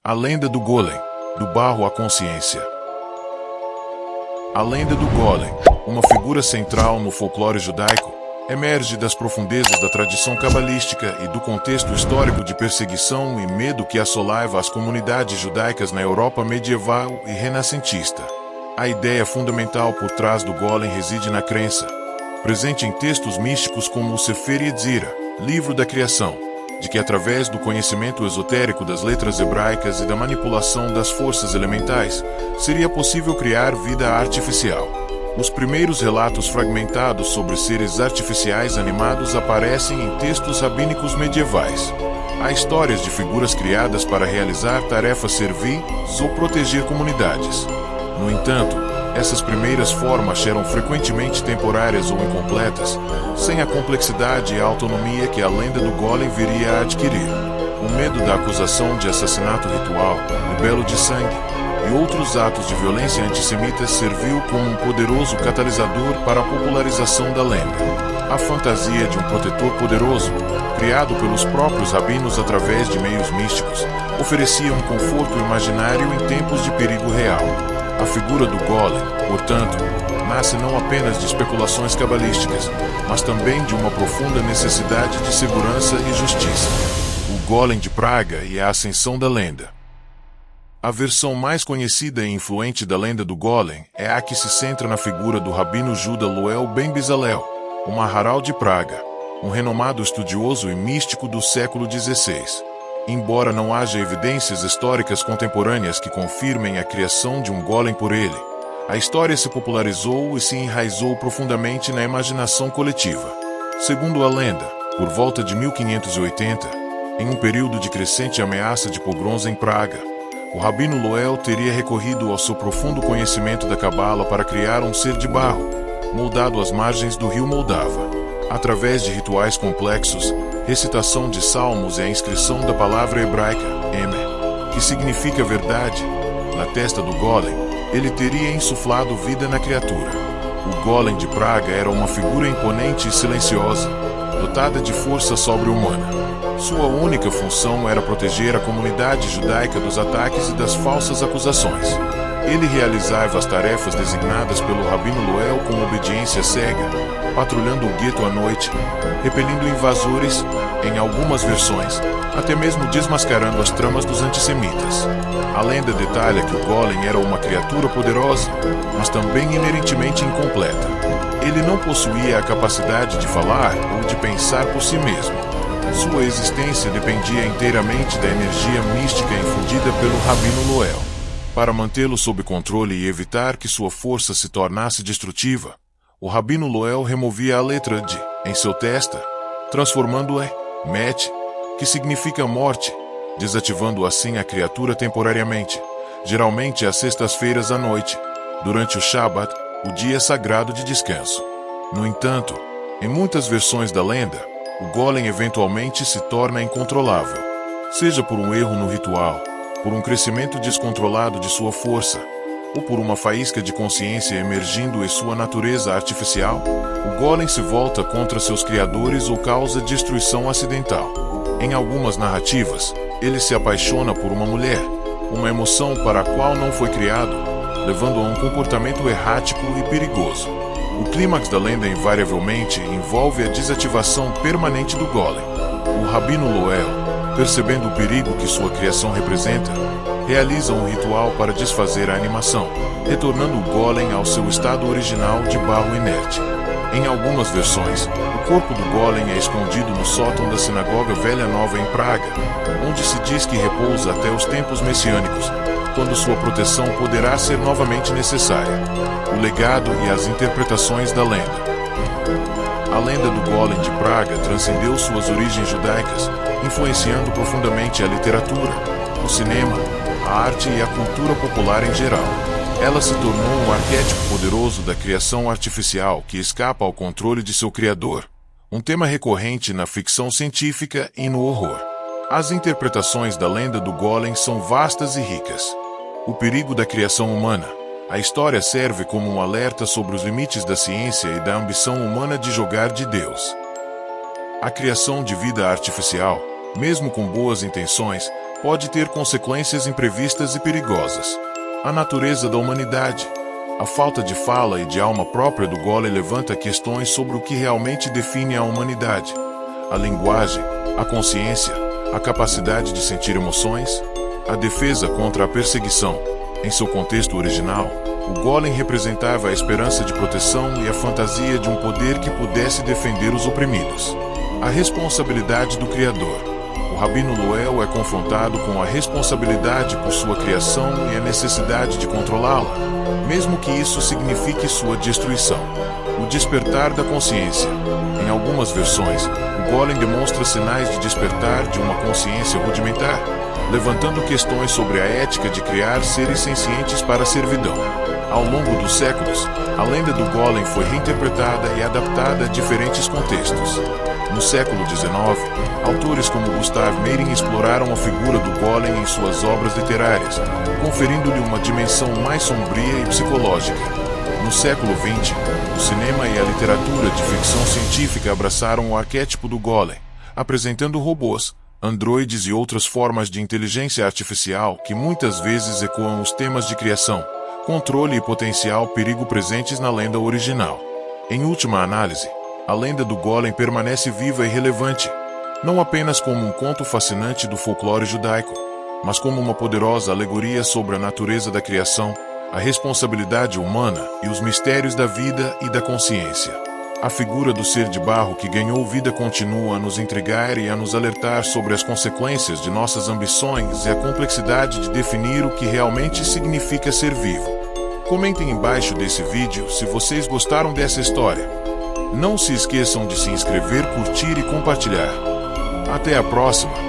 A lenda do Golem, do barro à consciência. A lenda do Golem, uma figura central no folclore judaico, emerge das profundezas da tradição cabalística e do contexto histórico de perseguição e medo que assolava as comunidades judaicas na Europa medieval e renascentista. A ideia fundamental por trás do Golem reside na crença, presente em textos místicos como o Sefer Yetzirah, livro da criação, de que através do conhecimento esotérico das letras hebraicas e da manipulação das forças elementais, seria possível criar vida artificial. Os primeiros relatos fragmentados sobre seres artificiais animados aparecem em textos rabínicos medievais. Há histórias de figuras criadas para realizar tarefas servis ou proteger comunidades. No entanto, essas primeiras formas eram frequentemente temporárias ou incompletas, sem a complexidade e a autonomia que a lenda do Golem viria a adquirir. O medo da acusação de assassinato ritual, libelo de sangue e outros atos de violência antissemita serviu como um poderoso catalisador para a popularização da lenda. A fantasia de um protetor poderoso, criado pelos próprios rabinos através de meios místicos, oferecia um conforto imaginário em tempos de perigo real. A figura do Golem, portanto, nasce não apenas de especulações cabalísticas, mas também de uma profunda necessidade de segurança e justiça. O Golem de Praga e a ascensão da lenda. A versão mais conhecida e influente da lenda do Golem é a que se centra na figura do rabino Juda Loel Ben Bezalel, o Maharal de Praga, um renomado estudioso e místico do século XVI. Embora não haja evidências históricas contemporâneas que confirmem a criação de um golem por ele, a história se popularizou e se enraizou profundamente na imaginação coletiva. Segundo a lenda, por volta de 1580, em um período de crescente ameaça de pogroms em Praga, o rabino Loel teria recorrido ao seu profundo conhecimento da Cabala para criar um ser de barro, moldado às margens do rio Moldava. Através de rituais complexos, recitação de salmos e a inscrição da palavra hebraica, Emer, que significa verdade, na testa do Golem, ele teria insuflado vida na criatura. O Golem de Praga era uma figura imponente e silenciosa, dotada de força sobre-humana. Sua única função era proteger a comunidade judaica dos ataques e das falsas acusações. Ele realizava as tarefas designadas pelo rabino Loel com obediência cega, patrulhando o gueto à noite, repelindo invasores, em algumas versões, até mesmo desmascarando as tramas dos antissemitas. A lenda detalha que o Golem era uma criatura poderosa, mas também inerentemente incompleta. Ele não possuía a capacidade de falar ou de pensar por si mesmo. Sua existência dependia inteiramente da energia mística infundida pelo rabino Loel. Para mantê-lo sob controle e evitar que sua força se tornasse destrutiva, o rabino Loel removia a letra D em seu testa, transformando-a em Met, que significa morte, desativando assim a criatura temporariamente, geralmente às sextas-feiras à noite, durante o Shabbat, o dia sagrado de descanso. No entanto, em muitas versões da lenda, o Golem eventualmente se torna incontrolável, seja por um erro no ritual, por um crescimento descontrolado de sua força, ou por uma faísca de consciência emergindo em sua natureza artificial, o Golem se volta contra seus criadores ou causa destruição acidental. Em algumas narrativas, ele se apaixona por uma mulher, uma emoção para a qual não foi criado, levando a um comportamento errático e perigoso. O clímax da lenda invariavelmente envolve a desativação permanente do Golem. O rabino Loel, percebendo o perigo que sua criação representa, realiza um ritual para desfazer a animação, retornando o Golem ao seu estado original de barro inerte. Em algumas versões, o corpo do Golem é escondido no sótão da Sinagoga Velha Nova em Praga, onde se diz que repousa até os tempos messiânicos, quando sua proteção poderá ser novamente necessária. O legado e as interpretações da lenda. A lenda do Golem de Praga transcendeu suas origens judaicas, influenciando profundamente a literatura, o cinema, a arte e a cultura popular em geral. Ela se tornou um arquétipo poderoso da criação artificial que escapa ao controle de seu criador, um tema recorrente na ficção científica e no horror. As interpretações da lenda do Golem são vastas e ricas. O perigo da criação humana. A história serve como um alerta sobre os limites da ciência e da ambição humana de jogar de Deus. A criação de vida artificial, mesmo com boas intenções, pode ter consequências imprevistas e perigosas. A natureza da humanidade. A falta de fala e de alma própria do golem levanta questões sobre o que realmente define a humanidade. A linguagem, a consciência, a capacidade de sentir emoções, a defesa contra a perseguição. Em seu contexto original, o golem representava a esperança de proteção e a fantasia de um poder que pudesse defender os oprimidos. A responsabilidade do Criador. O Rabino Loel é confrontado com a responsabilidade por sua criação e a necessidade de controlá-la, mesmo que isso signifique sua destruição. O despertar da consciência. Em algumas versões, o golem demonstra sinais de despertar de uma consciência rudimentar, levantando questões sobre a ética de criar seres sencientes para a servidão. Ao longo dos séculos, a lenda do golem foi reinterpretada e adaptada a diferentes contextos. No século XIX, autores como Gustav Meyrink exploraram a figura do golem em suas obras literárias, conferindo-lhe uma dimensão mais sombria e psicológica. No século XX, o cinema e a literatura de ficção científica abraçaram o arquétipo do golem, apresentando robôs, androides e outras formas de inteligência artificial que muitas vezes ecoam os temas de criação, controle e potencial perigo presentes na lenda original. Em última análise, a lenda do golem permanece viva e relevante, não apenas como um conto fascinante do folclore judaico, mas como uma poderosa alegoria sobre a natureza da criação, a responsabilidade humana e os mistérios da vida e da consciência. A figura do ser de barro que ganhou vida continua a nos intrigar e a nos alertar sobre as consequências de nossas ambições e a complexidade de definir o que realmente significa ser vivo. Comentem embaixo desse vídeo se vocês gostaram dessa história. Não se esqueçam de se inscrever, curtir e compartilhar. Até a próxima!